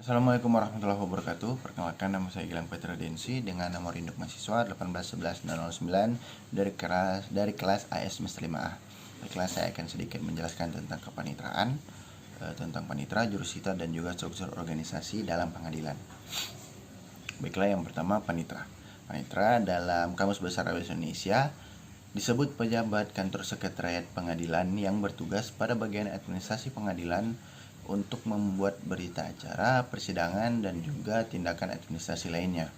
Assalamualaikum warahmatullahi wabarakatuh. Perkenalkan, nama saya Gilang Petra Densi dengan nomor induk mahasiswa 1811009 dari kelas AS Semester 5A. Di kelas saya akan sedikit menjelaskan tentang kepanitraan, tentang panitra, jurusita dan juga struktur organisasi dalam pengadilan. Baiklah, yang pertama panitra. Panitra dalam Kamus Besar Bahasa Indonesia disebut pejabat kantor sekretariat pengadilan yang bertugas pada bagian administrasi pengadilan untuk membuat berita acara, persidangan, dan juga tindakan administrasi lainnya.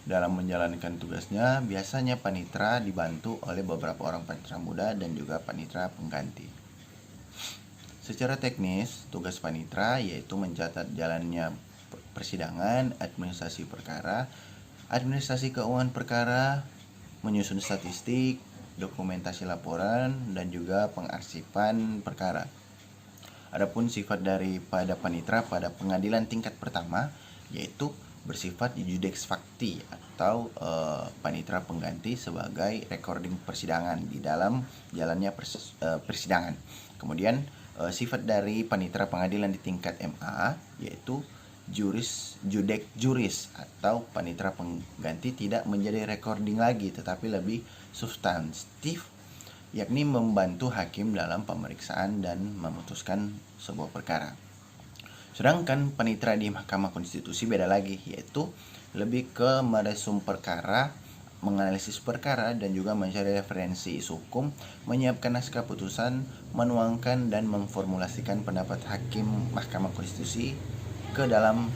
Dalam menjalankan tugasnya, biasanya panitra dibantu oleh beberapa orang panitra muda dan juga panitra pengganti. Secara teknis, tugas panitra yaitu mencatat jalannya persidangan, administrasi perkara, administrasi keuangan perkara, menyusun statistik, dokumentasi laporan, dan juga pengarsipan perkara. Adapun sifat daripada panitra pada pengadilan tingkat pertama yaitu bersifat judex facti atau panitra pengganti sebagai recording persidangan di dalam jalannya persidangan. Kemudian sifat dari panitra pengadilan di tingkat MA yaitu judex juris atau panitra pengganti tidak menjadi recording lagi tetapi lebih substantif, yakni membantu hakim dalam pemeriksaan dan memutuskan sebuah perkara. Sedangkan panitra di Mahkamah Konstitusi beda lagi, yaitu lebih ke meresum perkara, menganalisis perkara, dan juga mencari referensi isu hukum, menyiapkan naskah putusan, menuangkan dan memformulasikan pendapat hakim Mahkamah Konstitusi ke dalam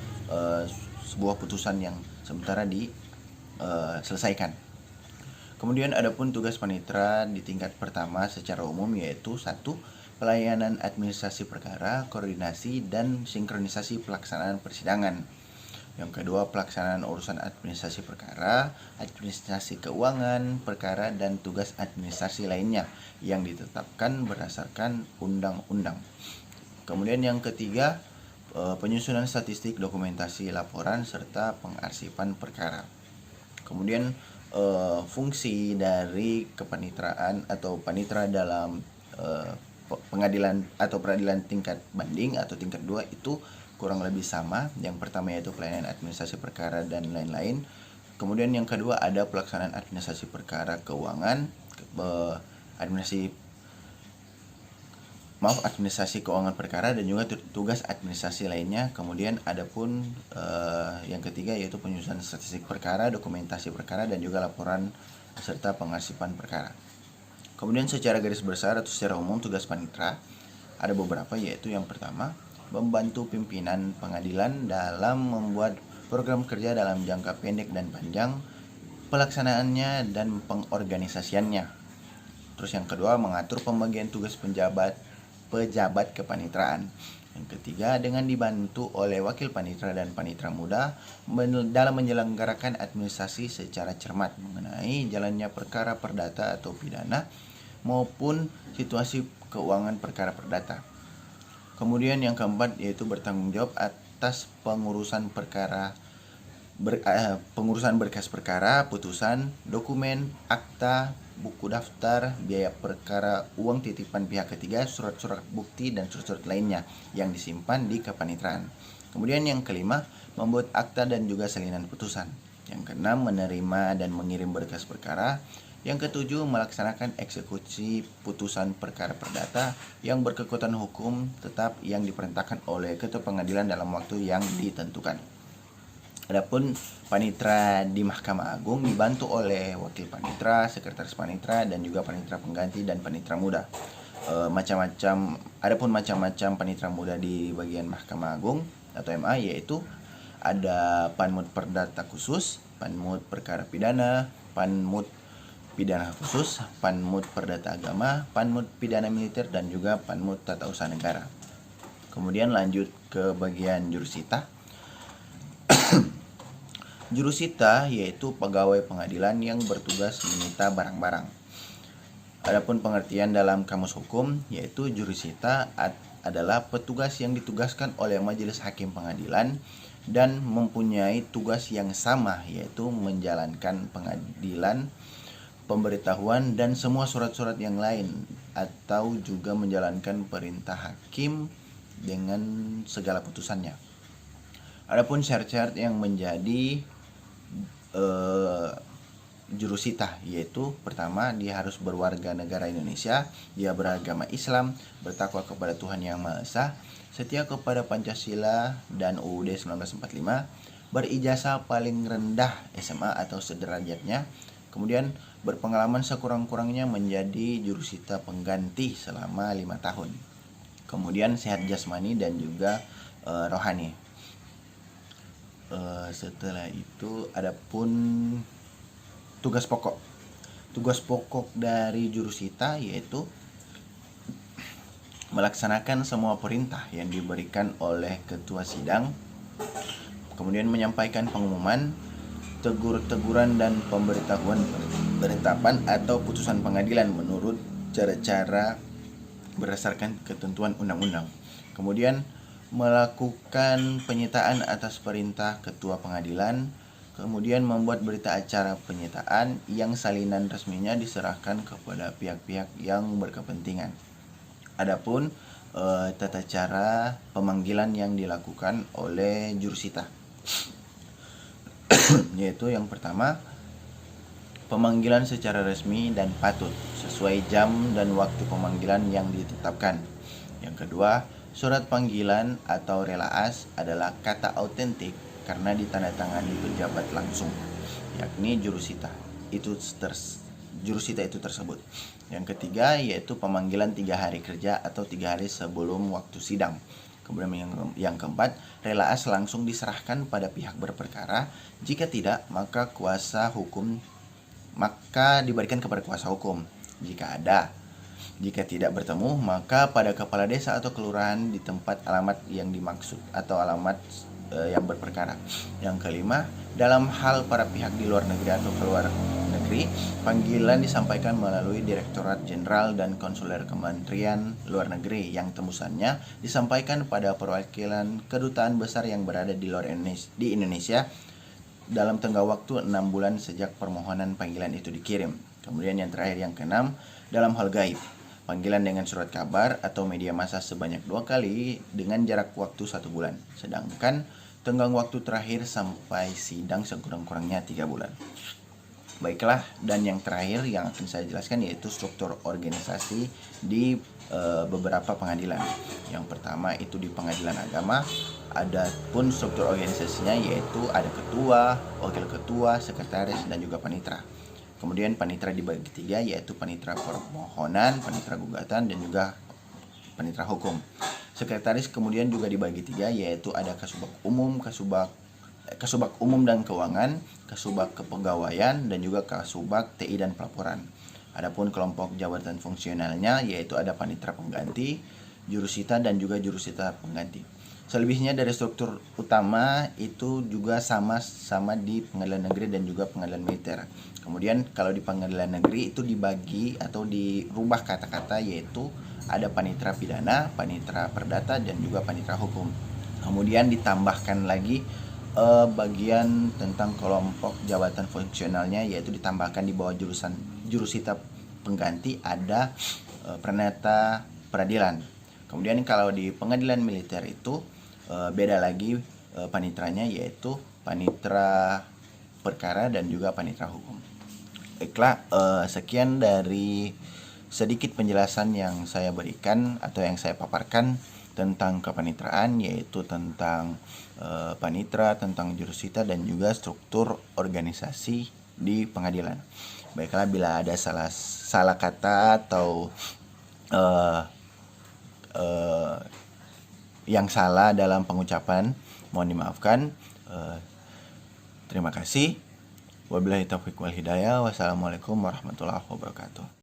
sebuah putusan yang sementara diselesaikan. Kemudian adapun tugas panitra di tingkat pertama secara umum yaitu 1. Pelayanan administrasi perkara, koordinasi dan sinkronisasi pelaksanaan persidangan. Yang kedua, pelaksanaan urusan administrasi perkara, administrasi keuangan perkara dan tugas administrasi lainnya yang ditetapkan berdasarkan undang-undang. Kemudian yang ketiga, penyusunan statistik, dokumentasi laporan serta pengarsipan perkara. Kemudian fungsi dari kepanitraan atau panitra dalam pengadilan atau peradilan tingkat banding atau tingkat 2 itu kurang lebih sama. Yang pertama yaitu pelayanan administrasi perkara dan lain-lain. Kemudian yang kedua ada pelaksanaan administrasi perkara keuangan, administrasi keuangan perkara dan juga tugas administrasi lainnya. Kemudian adapun yang ketiga yaitu penyusunan statistik perkara, dokumentasi perkara dan juga laporan serta pengarsipan perkara. Kemudian secara garis besar atau secara umum tugas panitra ada beberapa, yaitu yang pertama membantu pimpinan pengadilan dalam membuat program kerja dalam jangka pendek dan panjang, pelaksanaannya dan pengorganisasiannya. Terus yang kedua mengatur pembagian tugas pejabat kepanitraan. Yang ketiga dengan dibantu oleh wakil panitra dan panitra muda dalam menyelenggarakan administrasi secara cermat mengenai jalannya perkara perdata atau pidana maupun situasi keuangan perkara perdata. Kemudian yang keempat yaitu bertanggung jawab atas pengurusan berkas perkara, putusan, dokumen, akta, buku daftar, biaya perkara, uang titipan pihak ketiga, surat-surat bukti, dan surat-surat lainnya yang disimpan di kepanitraan. Kemudian yang kelima, membuat akta dan juga salinan putusan. Yang keenam, menerima dan mengirim berkas perkara. Yang ketujuh, melaksanakan eksekusi putusan perkara perdata yang berkekuatan hukum tetap yang diperintahkan oleh ketua pengadilan dalam waktu yang ditentukan. Adapun panitra di Mahkamah Agung dibantu oleh wakil panitra, sekretaris panitra, dan juga panitra pengganti dan panitra muda. Adapun macam-macam panitra muda di bagian Mahkamah Agung atau MA yaitu ada panmut perdata khusus, panmut perkara pidana, panmut pidana khusus, panmut perdata agama, panmut pidana militer, dan juga panmut tata usaha negara. Kemudian lanjut ke bagian jurusita. Jurusita yaitu pegawai pengadilan yang bertugas menyita barang-barang. Adapun pengertian dalam kamus hukum yaitu jurusita adalah petugas yang ditugaskan oleh majelis hakim pengadilan dan mempunyai tugas yang sama yaitu menjalankan pengadilan, pemberitahuan dan semua surat-surat yang lain atau juga menjalankan perintah hakim dengan segala putusannya. Adapun syarat-syarat yang menjadi jurusita, yaitu pertama, dia harus berwarga negara Indonesia, dia beragama Islam, bertakwa kepada Tuhan Yang Maha Esa, setia kepada Pancasila dan UUD 1945, berijazah paling rendah SMA atau sederajatnya, kemudian berpengalaman sekurang-kurangnya menjadi jurusita pengganti selama 5 tahun, kemudian sehat jasmani dan juga rohani. Setelah itu adapun tugas pokok. Tugas pokok dari jurusita yaitu melaksanakan semua perintah yang diberikan oleh ketua sidang, kemudian menyampaikan pengumuman, teguran dan pemberitahuan penetapan atau putusan pengadilan menurut cara-cara berdasarkan ketentuan undang-undang. Kemudian melakukan penyitaan atas perintah ketua pengadilan, kemudian membuat berita acara penyitaan yang salinan resminya diserahkan kepada pihak-pihak yang berkepentingan. Adapun tata cara pemanggilan yang dilakukan oleh jurusita yaitu yang pertama, pemanggilan secara resmi dan patut sesuai jam dan waktu pemanggilan yang ditetapkan. Yang kedua, surat panggilan atau relaas adalah kata autentik karena ditandatangani pejabat langsung, yakni jurusita itu tersebut. Yang ketiga yaitu pemanggilan 3 hari kerja atau 3 hari sebelum waktu sidang. Kemudian yang keempat, relaas langsung diserahkan pada pihak berperkara. Jika tidak, maka diberikan kepada kuasa hukum jika ada. Jika tidak bertemu, maka pada kepala desa atau kelurahan di tempat alamat yang dimaksud atau alamat yang berperkara. Yang kelima, dalam hal para pihak di luar negeri atau keluar negeri, panggilan disampaikan melalui Direktorat Jenderal dan Konsuler Kementerian Luar Negeri yang tembusannya disampaikan pada perwakilan kedutaan besar yang berada di Indonesia dalam tenggang waktu 6 bulan sejak permohonan panggilan itu dikirim. Kemudian yang terakhir, yang keenam, dalam hal gaib, panggilan dengan surat kabar atau media massa sebanyak 2 kali dengan jarak waktu 1 bulan. Sedangkan tenggang waktu terakhir sampai sidang sekurang-kurangnya 3 bulan. Baiklah, dan yang terakhir yang akan saya jelaskan yaitu struktur organisasi di beberapa pengadilan. Yang pertama itu di pengadilan agama, ada pun struktur organisasinya yaitu ada ketua, wakil ketua, sekretaris, dan juga panitra. Kemudian panitra dibagi 3 yaitu panitra permohonan, panitra gugatan, dan juga panitra hukum. Sekretaris kemudian juga dibagi 3 yaitu ada kasubag umum, kasubag umum dan keuangan, kasubag kepegawaian, dan juga kasubag TI dan pelaporan. Adapun kelompok jabatan fungsionalnya yaitu ada panitra pengganti, jurusita, dan juga jurusita pengganti. Selebihnya dari struktur utama itu juga sama di pengadilan negeri dan juga pengadilan militer. Kemudian kalau di pengadilan negeri itu dibagi atau dirubah kata-kata yaitu ada panitra pidana, panitra perdata, dan juga panitra hukum. Kemudian ditambahkan lagi bagian tentang kelompok jabatan fungsionalnya yaitu ditambahkan di bawah jurusita pengganti ada pranata peradilan. Kemudian kalau di pengadilan militer itu beda lagi panitranya yaitu panitra perkara dan juga panitra hukum. Baiklah, sekian dari sedikit penjelasan yang saya berikan atau yang saya paparkan tentang kepanitraan, yaitu tentang panitra, tentang jurusita, dan juga struktur organisasi di pengadilan. Baiklah, bila ada salah kata atau yang salah dalam pengucapan, mohon dimaafkan. Terima kasih. Wabillahi taufiq wal hidayah. Wassalamualaikum warahmatullahi wabarakatuh.